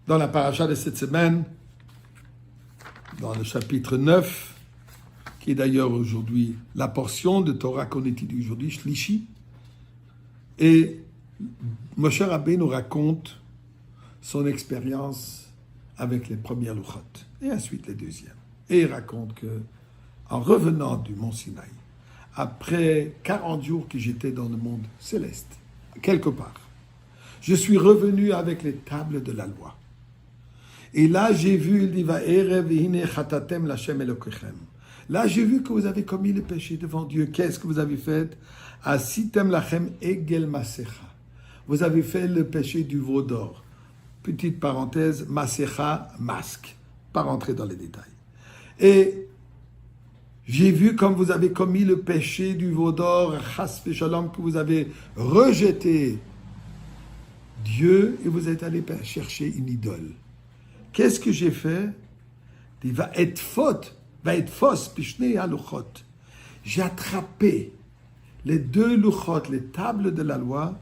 dans la paracha de cette semaine, dans le chapitre 9, qui est d'ailleurs aujourd'hui la portion de Torah qu'on étudie aujourd'hui, Shlishi. Et Moshe Rabbeinu nous raconte son expérience avec les premières Luchot, et ensuite les deuxièmes. Et il raconte que, en revenant du mont Sinaï, après 40 jours que j'étais dans le monde céleste, quelque part, je suis revenu avec les tables de la loi. Et là, j'ai vu, il dit, Va'erev hine chatatem lachem elokechem. Là, j'ai vu que vous avez commis le péché devant Dieu. Qu'est-ce que vous avez fait? Asitem lachem egel masecha. Vous avez fait le péché du veau d'or. Petite parenthèse, masecha, masque. Pas rentrer dans les détails. Et j'ai vu comme vous avez commis le péché du veau d'or, chas v'shalom, que vous avez rejeté Dieu et vous êtes allé chercher une idole. Qu'est-ce que j'ai fait? Il va être faute, va être fausse, pishne à luchot. J'ai attrapé les deux luchot, les tables de la loi,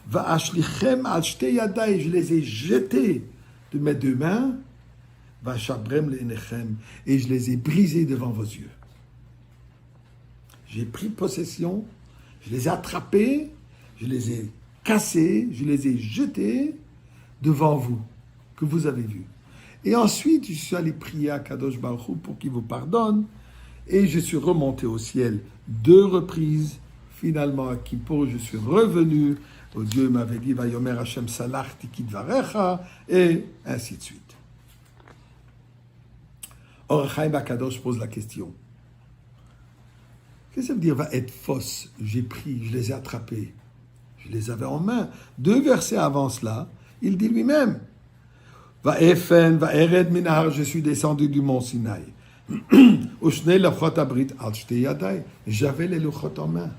va ashlichem al shtei yadai, je les ai jetés de mes deux mains, va shabrem leinechem, et je les ai brisés devant vos yeux. J'ai pris possession, je les ai attrapés, je les ai cassés, je les ai jetés devant vous, que vous avez vus. Et ensuite, je suis allé prier à Kadosh Baruch Hu pour qu'il vous pardonne. Et je suis remonté au ciel 2 reprises. Finalement, à Kippour, je suis revenu. Où Dieu m'avait dit, Vayomer Hashem Salach Tikit Varecha, et ainsi de suite. Or, Chaim Akadosh pose la question. Qu'est-ce que ça veut dire, va être fausse? J'ai pris, je les ai attrapés. Je les avais en main. 2 versets avant cela, il dit lui-même, Va'efen, va'ered minahar, je suis descendu du mont Sinaï. Ushne luchot abrit al shtei yadai. J'avais les luchot en main.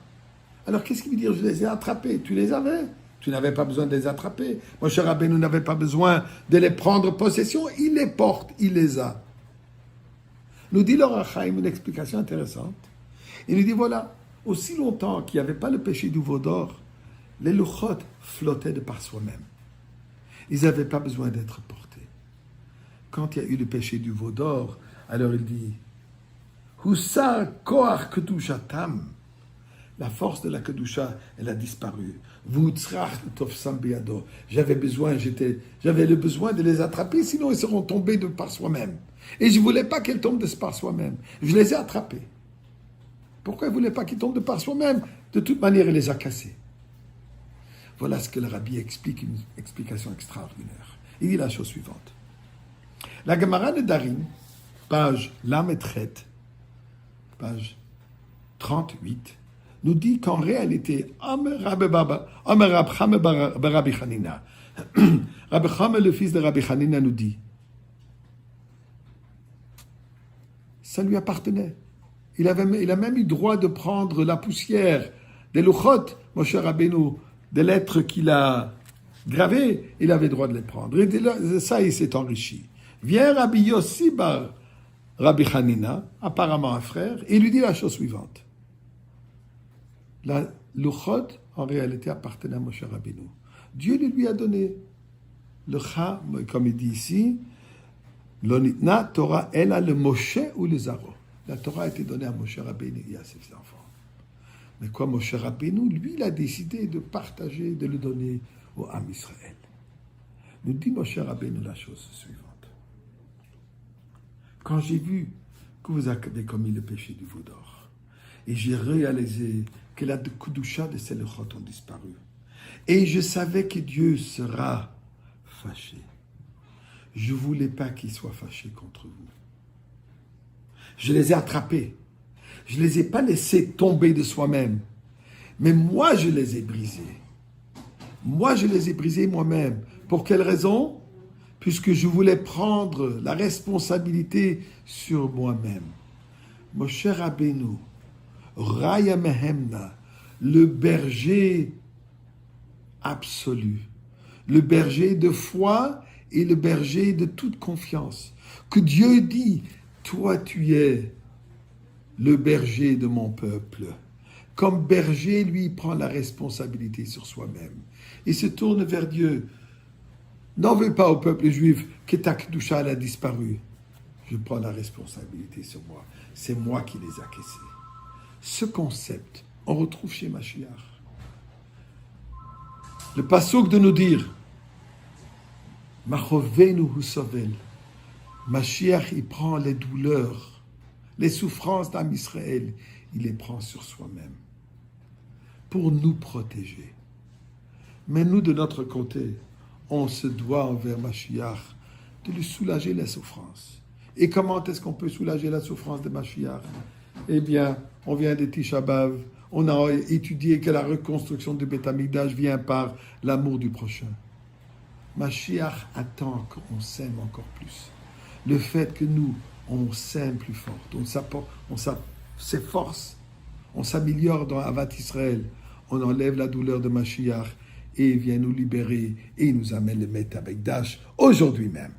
Alors qu'est-ce qu'il veut dire? Je les ai attrapés. Tu les avais. Tu n'avais pas besoin de les attraper. Moshe Rabbeinu n'avait pas besoin de les prendre possession. Il les porte, il les a. Nous dit l'Or HaChaim une explication intéressante. Il nous dit voilà, aussi longtemps qu'il n'y avait pas le péché du veau d'or, les luchot flottaient de par soi-même. Ils n'avaient pas besoin d'être portés. Quand il y a eu le péché du veau d'or, alors il dit Hussar koach kedushatam. La force de la kedusha, elle a disparu. J'avais le besoin de les attraper, sinon ils seront tombés de par soi-même. Et je ne voulais pas qu'ils tombent de par soi-même. Je les ai attrapés. Pourquoi il ne voulait pas qu'ils tombent de par soi-même? De toute manière, il les a cassés. Voilà ce que le Rabbi explique, une explication extraordinaire. Il dit la chose suivante. La Gemara de Darim, page Lametret, page 38, nous dit qu'en réalité, Rabbi Chanina, Rabbi Chame, le fils de Rabbi Chanina, nous dit, ça lui appartenait. Il a même eu droit de prendre la poussière des luchot, Moshe Rabbeinu, des lettres qu'il a gravées, il avait droit de les prendre. Et de ça, il s'est enrichi. Vient Rabbi Yossi bar Rabbi Chanina, apparemment un frère, et il lui dit la chose suivante. La luchot, en réalité, appartenait à Moshe Rabbeinu. Dieu lui a donné le cha, comme il dit ici, l'onitna Torah, elle a le Moshe ou le Zaro. La Torah a été donnée à Moshe Rabbeinu et à ses enfants. Mais quoi, Moshe Rabbeinu, lui, il a décidé de partager, de le donner au Ham Israël. Nous dit Moshe Rabbeinu la chose suivante. Quand j'ai vu que vous avez commis le péché du veau d'or, et j'ai réalisé que la kedusha de ces luchot ont disparu, et je savais que Dieu sera fâché, je ne voulais pas qu'il soit fâché contre vous. Je les ai attrapés. Je ne les ai pas laissés tomber de soi-même. Mais moi, je les ai brisés. Moi, je les ai brisés moi-même. Pour quelle raison? Puisque je voulais prendre la responsabilité sur moi-même. Moshe Rabbeinu, Raya Mehemna, le berger absolu, le berger de foi et le berger de toute confiance. Que Dieu dit, toi tu es le berger de mon peuple. Comme berger, lui, il prend la responsabilité sur soi-même. Il se tourne vers Dieu. N'en veux pas au peuple juif que ta kedusha a disparu. Je prends la responsabilité sur moi. C'est moi qui les ai cassés. Ce concept, on retrouve chez Mashiach. Le passouk de nous dire Machovenu hu sovel. Mashiach, il prend les douleurs, les souffrances d'Am Israël, il les prend sur soi-même pour nous protéger. Mais nous, de notre côté, on se doit envers Mashiach de lui soulager la souffrance. Et comment est-ce qu'on peut soulager la souffrance de Mashiach? Eh bien, on vient de Tisha B'Av, on a étudié que la reconstruction du Beth Amikdash vient par l'amour du prochain. Mashiach attend qu'on s'aime encore plus. Le fait que nous, on s'aime plus fort, on s'efforce, on s'améliore dans Avat Israël, on enlève la douleur de Mashiach et il vient nous libérer et il nous amène le Beth Amikdash aujourd'hui même.